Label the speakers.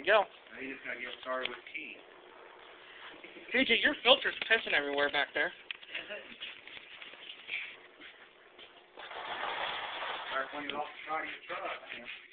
Speaker 1: go.
Speaker 2: Now you just gotta get started with tea.
Speaker 1: JJ, your filter's pissing everywhere back there.
Speaker 2: Start when you're off the side of your truck.